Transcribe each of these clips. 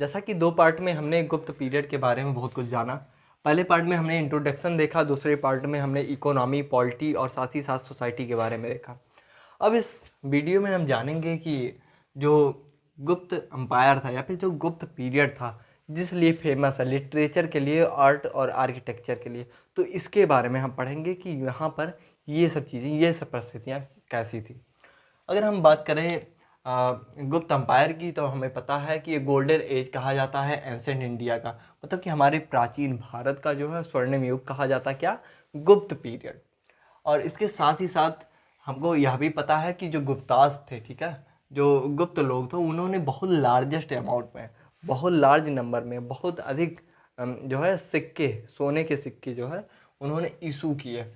जैसा कि दो पार्ट में हमने गुप्त पीरियड के बारे में बहुत कुछ जाना। पहले पार्ट में हमने इंट्रोडक्शन देखा, दूसरे पार्ट में हमने इकोनॉमी, पॉलिटी और साथ ही साथ सोसाइटी के बारे में देखा। अब इस वीडियो में हम जानेंगे कि जो गुप्त अम्पायर था या फिर जो गुप्त पीरियड था जिस लिए फेमस है लिटरेचर के लिए, आर्ट और आर्किटेक्चर के लिए, तो इसके बारे में हम पढ़ेंगे कि यहाँ पर ये सब चीज़ें, ये सब परिस्थितियाँ कैसी थी। अगर हम बात करें गुप्त अम्पायर की, तो हमें पता है कि ये गोल्डन एज कहा जाता है एंसेंट इंडिया का, मतलब कि हमारे प्राचीन भारत का जो है स्वर्णिम युग कहा जाता है क्या, गुप्त पीरियड। और इसके साथ ही साथ हमको यह भी पता है कि जो गुप्तास थे, ठीक है, जो गुप्त लोग थे, उन्होंने बहुत लार्जेस्ट अमाउंट में, बहुत लार्ज नंबर में, बहुत अधिक जो है सिक्के, सोने के सिक्के जो है उन्होंने इशू किए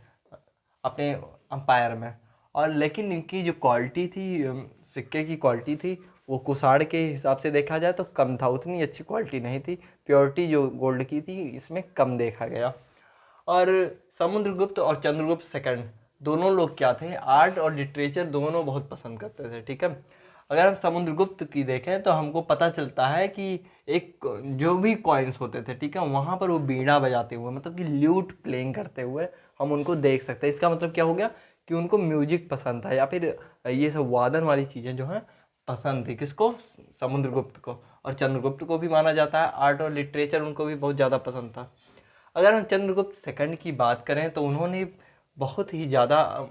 अपने अम्पायर में। और लेकिन इनकी जो क्वालिटी थी, सिक्के की क्वालिटी थी, वो कुसाड़ के हिसाब से देखा जाए तो कम था, उतनी अच्छी क्वालिटी नहीं थी। प्योरिटी जो गोल्ड की थी इसमें कम देखा गया। और समुद्रगुप्त और चंद्रगुप्त सेकंड दोनों लोग क्या थे, आर्ट और लिटरेचर दोनों बहुत पसंद करते थे, ठीक है। अगर हम समुद्रगुप्त की देखें तो हमको पता चलता है कि एक जो भी कॉइन्स होते थे, ठीक है, वहाँ पर वो बीड़ा बजाते हुए, मतलब कि ल्यूट प्लेइंग करते हुए हम उनको देख सकते हैं। इसका मतलब क्या हो गया कि उनको म्यूजिक पसंद था या फिर ये सब वादन वाली चीज़ें जो हैं पसंद थी। किसको? समुद्रगुप्त को। और चंद्रगुप्त को भी माना जाता है, आर्ट और लिटरेचर उनको भी बहुत ज़्यादा पसंद था। अगर हम चंद्रगुप्त सेकंड की बात करें तो उन्होंने बहुत ही ज़्यादा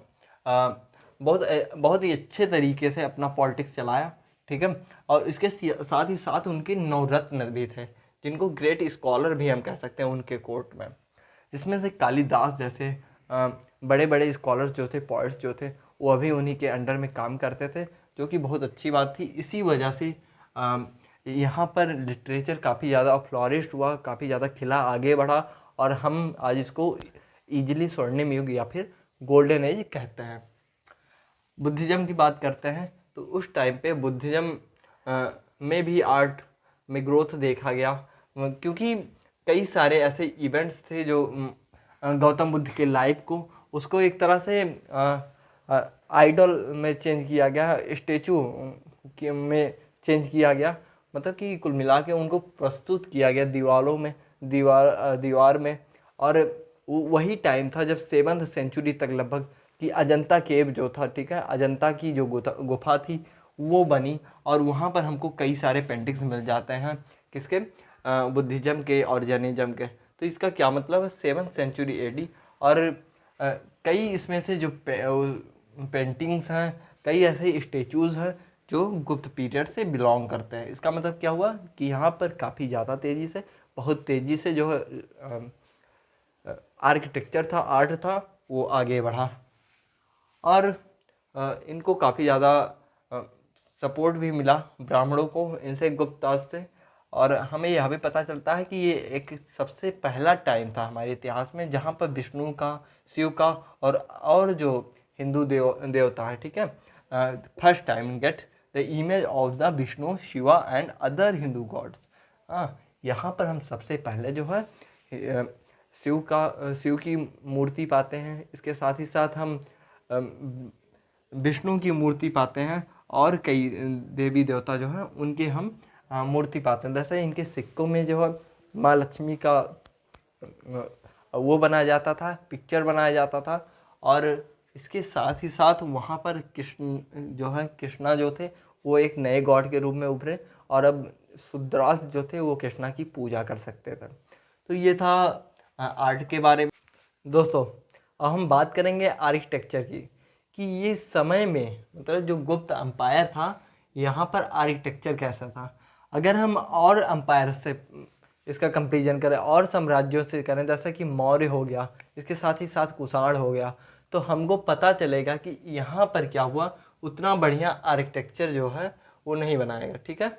बहुत ही अच्छे तरीके से अपना पॉलिटिक्स चलाया, ठीक है। और इसके साथ ही साथ उनके नवरत्न भी थे, जिनको ग्रेट स्कॉलर भी हम कह सकते हैं उनके कोर्ट में, जिसमें से कालिदास जैसे बड़े बड़े स्कॉलर्स जो थे, पोइट्स जो थे, वो अभी उन्हीं के अंडर में काम करते थे, जो कि बहुत अच्छी बात थी। इसी वजह से यहाँ पर लिटरेचर काफ़ी ज़्यादा फ्लॉरिश हुआ, काफ़ी ज़्यादा खिला, आगे बढ़ा, और हम आज इसको ईजिली स्वर्णिम युग या फिर गोल्डन एज कहते हैं। बुद्धिज़्म की बात करते हैं तो उस टाइम पे बुद्धिज़्म में भी आर्ट में ग्रोथ देखा गया, क्योंकि कई सारे ऐसे इवेंट्स थे जो गौतम बुद्ध के लाइफ को, उसको एक तरह से आइडल में चेंज किया गया, स्टेचू में चेंज किया गया, मतलब कि कुल मिला के उनको प्रस्तुत किया गया दीवारों में, दीवार में। और वही टाइम था जब 7th सेंचुरी तक लगभग कि अजंता केव जो था, ठीक है, अजंता की जो गुफा थी वो बनी, और वहाँ पर हमको कई सारे पेंटिंग्स मिल जाते हैं, किसके? बुद्धिज़्म के और जैनिज़्म के। तो इसका क्या मतलब है, 7th सेंचुरी एडी। और कई इसमें से जो पेंटिंग्स हैं, कई ऐसे स्टेचूज़ हैं जो गुप्त पीरियड से बिलोंग करते हैं। इसका मतलब क्या हुआ कि यहाँ पर काफ़ी ज़्यादा तेज़ी से, बहुत तेज़ी से जो है आर्किटेक्चर था, आर्ट था, वो आगे बढ़ा। और इनको काफ़ी ज़्यादा सपोर्ट भी मिला ब्राह्मणों को इनसे, गुप्तास से। और हमें यह भी पता चलता है कि ये एक सबसे पहला टाइम था हमारे इतिहास में जहाँ पर विष्णु का, शिव का और जो हिंदू देवता है, ठीक है, first time get the image of the Vishnu, Shiva and other Hindu gods. यहाँ पर हम सबसे पहले जो है शिव की मूर्ति पाते हैं। इसके साथ ही साथ हम विष्णु की मूर्ति पाते हैं, और कई देवी देवता जो हैं उनके हम मूर्ति पाते हैं। जैसे इनके सिक्कों में जो है माँ लक्ष्मी का वो बनाया जाता था, पिक्चर बनाया जाता था। और इसके साथ ही साथ वहाँ पर कृष्ण जो है, कृष्णा जो थे वो एक नए गॉड के रूप में उभरे, और अब शुद्रास जो थे वो कृष्णा की पूजा कर सकते थे। तो ये था आर्ट के बारे में। दोस्तों, अब हम बात करेंगे आर्किटेक्चर की, कि ये समय में मतलब जो गुप्त अम्पायर था, यहाँ पर आर्किटेक्चर कैसा था। अगर हम और अम्पायर से इसका कंपेरिजन करें, और साम्राज्यों से करें, जैसा कि मौर्य हो गया, इसके साथ ही साथ कुषाण हो गया, तो हमको पता चलेगा कि यहाँ पर क्या हुआ, उतना बढ़िया आर्किटेक्चर जो है वो नहीं बनाएगा, ठीक है,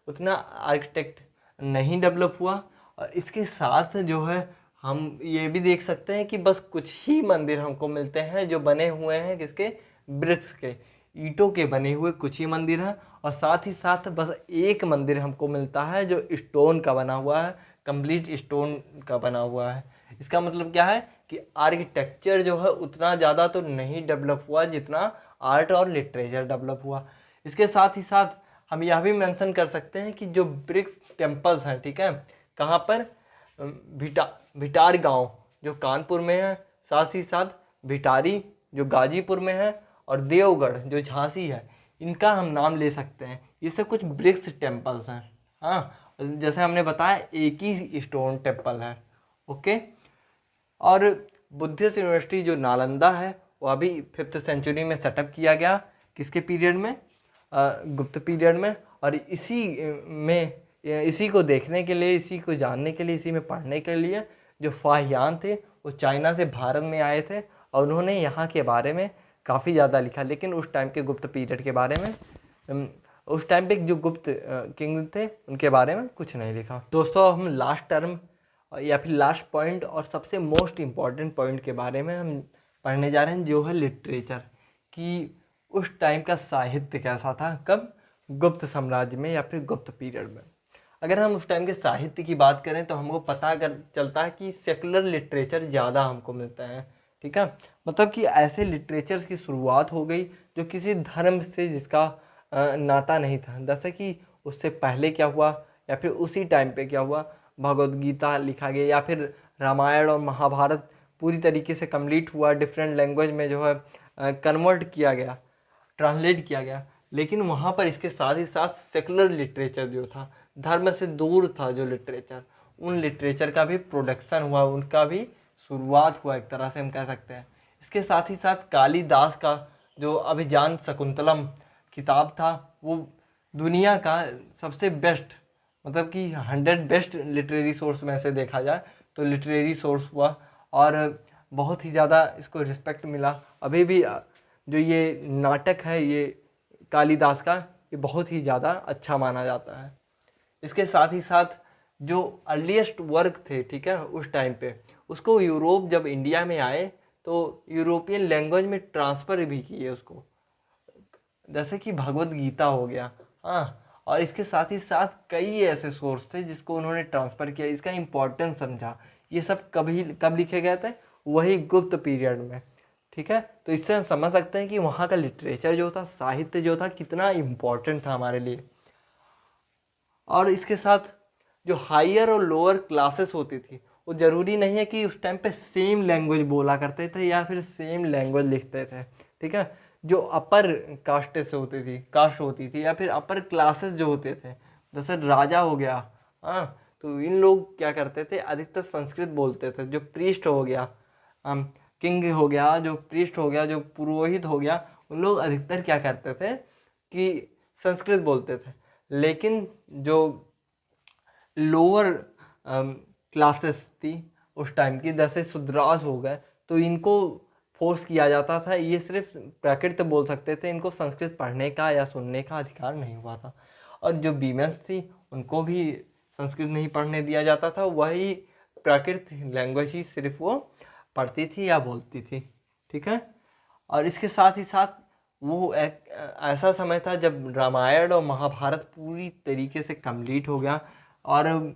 उतना आर्किटेक्ट नहीं डेवलप हुआ। और इसके साथ जो है हम ये भी देख सकते हैं कि बस कुछ ही मंदिर हमको मिलते हैं जो बने हुए हैं किसके? ब्रिक्स के, ईंटों के बने हुए कुछ ही मंदिर हैं। और साथ ही साथ बस एक मंदिर हमको मिलता है जो स्टोन का बना हुआ है, कंप्लीट स्टोन का बना हुआ है। इसका मतलब क्या है कि आर्किटेक्चर जो है उतना ज़्यादा तो नहीं डेवलप हुआ जितना आर्ट और लिटरेचर डेवलप हुआ। इसके साथ ही साथ हम यह भी मेंशन कर सकते हैं कि जो ब्रिक्स टेम्पल्स हैं, ठीक है, कहाँ पर, भिटार गांव जो कानपुर में है, साथ ही साथ भिटारी जो गाजीपुर में है, और देवगढ़ जो झांसी है, इनका हम नाम ले सकते हैं। ये सब कुछ ब्रिक्स टेम्पल्स हैं। हाँ, जैसे हमने बताया एक ही स्टोन टेम्पल है। ओके। और बुद्धिस्ट यूनिवर्सिटी जो नालंदा है वो अभी 5th सेंचुरी में सेटअप किया गया। किसके पीरियड में? गुप्त पीरियड में। और इसी को देखने के लिए, इसी को जानने के लिए, इसी में पढ़ने के लिए जो फाहियान थे वो चाइना से भारत में आए थे और उन्होंने यहाँ के बारे में काफ़ी ज़्यादा लिखा। लेकिन उस टाइम के गुप्त पीरियड के बारे में, उस टाइम पे जो गुप्त किंग थे उनके बारे में कुछ नहीं लिखा। दोस्तों, हम लास्ट टर्म या फिर लास्ट पॉइंट और सबसे मोस्ट इम्पॉर्टेंट पॉइंट के बारे में हम पढ़ने जा रहे हैं, जो है लिटरेचर, कि उस टाइम का साहित्य कैसा था। कब? गुप्त साम्राज्य में या फिर गुप्त पीरियड में। अगर हम उस टाइम के साहित्य की बात करें तो हमको पता चलता है कि सेकुलर लिटरेचर ज़्यादा हमको मिलता है। ठीक है, मतलब कि ऐसे लिटरेचर्स की शुरुआत हो गई जो किसी धर्म से जिसका नाता नहीं था। जैसे कि उससे पहले क्या हुआ या फिर उसी टाइम पे क्या हुआ, भगवद गीता लिखा गया या फिर रामायण और महाभारत पूरी तरीके से कंप्लीट हुआ, डिफरेंट लैंग्वेज में जो है कन्वर्ट किया गया, ट्रांसलेट किया गया। लेकिन वहाँ पर इसके साथ ही साथ सेकुलर लिटरेचर जो था, धर्म से दूर था जो लिटरेचर, उन लिटरेचर का भी प्रोडक्शन हुआ, उनका भी शुरुआत हुआ, एक तरह से हम कह सकते हैं। इसके साथ ही साथ कालिदास का जो अभिज्ञान शकुंतलम किताब था वो दुनिया का सबसे बेस्ट, मतलब कि 100 बेस्ट लिटरेरी सोर्स में से देखा जाए तो लिटरेरी सोर्स हुआ और बहुत ही ज़्यादा इसको रिस्पेक्ट मिला। अभी भी जो ये नाटक है ये कालिदास का, ये बहुत ही ज़्यादा अच्छा माना जाता है। इसके साथ ही साथ जो अर्लीस्ट वर्क थे, ठीक है, उस टाइम पे उसको यूरोप जब इंडिया में आए तो यूरोपियन लैंग्वेज में ट्रांसफ़र भी किए उसको, जैसे कि भगवद गीता हो गया। हाँ, और इसके साथ ही साथ कई ऐसे सोर्स थे जिसको उन्होंने ट्रांसफ़र किया, इसका इम्पोर्टेंस समझा। ये सब कब लिखे गए थे? वही गुप्त पीरियड में। ठीक है, तो इससे हम समझ सकते हैं कि वहाँ का लिटरेचर जो था, साहित्य जो था, कितना इम्पोर्टेंट था हमारे लिए। और इसके साथ जो हायर और लोअर क्लासेस होती थी वो ज़रूरी नहीं है कि उस टाइम पे सेम लैंग्वेज बोला करते थे या फिर सेम लैंग्वेज लिखते थे। ठीक है, जो अपर कास्ट से होती थी या फिर अपर क्लासेस जो होते थे, जैसे राजा हो गया, हाँ, तो इन लोग क्या करते थे, अधिकतर संस्कृत बोलते थे। जो प्रीस्ट हो गया, किंग हो गया, जो प्रीस्ट हो गया, जो पुरोहित हो गया, उन लोग अधिकतर क्या करते थे कि संस्कृत बोलते थे। लेकिन जो लोअर क्लासेस थी उस टाइम की, जैसे शूद्रास हो गए, तो इनको फोर्स किया जाता था, ये सिर्फ प्राकृत बोल सकते थे, इनको संस्कृत पढ़ने का या सुनने का अधिकार नहीं हुआ था। और जो वीमेंस थी उनको भी संस्कृत नहीं पढ़ने दिया जाता था, वही प्राकृत लैंग्वेज ही सिर्फ वो पढ़ती थी या बोलती थी। ठीक है, और इसके साथ ही साथ वो एक ऐसा समय था जब रामायण और महाभारत पूरी तरीके से कंप्लीट हो गया और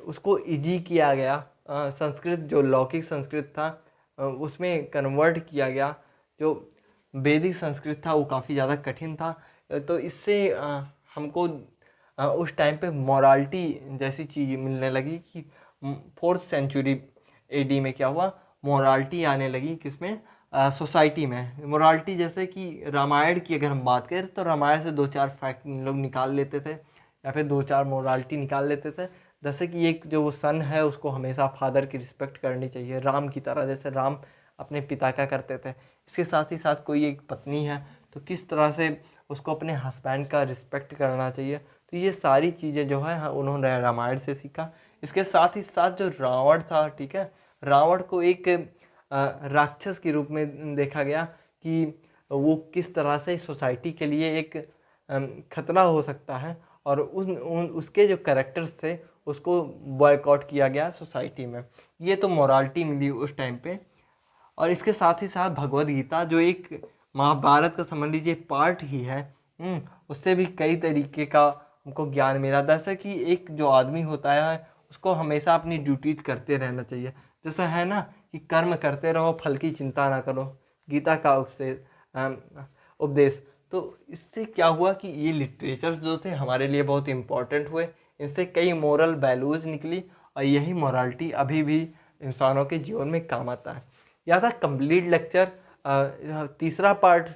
उसको इजी किया गया। संस्कृत जो लौकिक संस्कृत था उसमें कन्वर्ट किया गया। जो वैदिक संस्कृत था वो काफ़ी ज़्यादा कठिन था। तो इससे हमको उस टाइम पे मोरालिटी जैसी चीज़ मिलने लगी कि 4th सेंचुरी AD में क्या हुआ, मोरालिटी आने लगी। किसमें? सोसाइटी में मोरालिटी। जैसे कि रामायण की अगर हम बात करें तो रामायण से 2-4 फैक्ट लोग निकाल लेते थे या फिर 2-4 मोरालिटी निकाल लेते थे। जैसे कि एक जो वो सन है उसको हमेशा फादर की रिस्पेक्ट करनी चाहिए, राम की तरह, जैसे राम अपने पिता का करते थे। इसके साथ ही साथ कोई एक पत्नी है तो किस तरह से उसको अपने हस्बैंड का रिस्पेक्ट करना चाहिए। तो ये सारी चीज़ें जो है उन्होंने रामायण से सीखा। इसके साथ ही साथ जो रावण था, ठीक है, रावण को एक राक्षस के रूप में देखा गया कि वो किस तरह से सोसाइटी के लिए एक खतरा हो सकता है, और उसके जो कैरेक्टर्स थे उसको बॉयकॉट किया गया सोसाइटी में। ये तो मोरालिटी मिली उस टाइम पे। और इसके साथ ही साथ भगवद गीता जो एक महाभारत का समझ लीजिए पार्ट ही है, उससे भी कई तरीके का हमको ज्ञान मिला। जैसे कि एक जो आदमी होता है उसको हमेशा अपनी ड्यूटी करते रहना चाहिए। जैसा है ना कि कर्म करते रहो, फल की चिंता ना करो, गीता का उपदेश। तो इससे क्या हुआ कि ये लिटरेचर्स जो थे हमारे लिए बहुत इंपॉर्टेंट हुए, इनसे कई मोरल वैल्यूज़ निकली और यही मोरालिटी अभी भी इंसानों के जीवन में काम आता है। यह था कंप्लीट लेक्चर। तीसरा पार्ट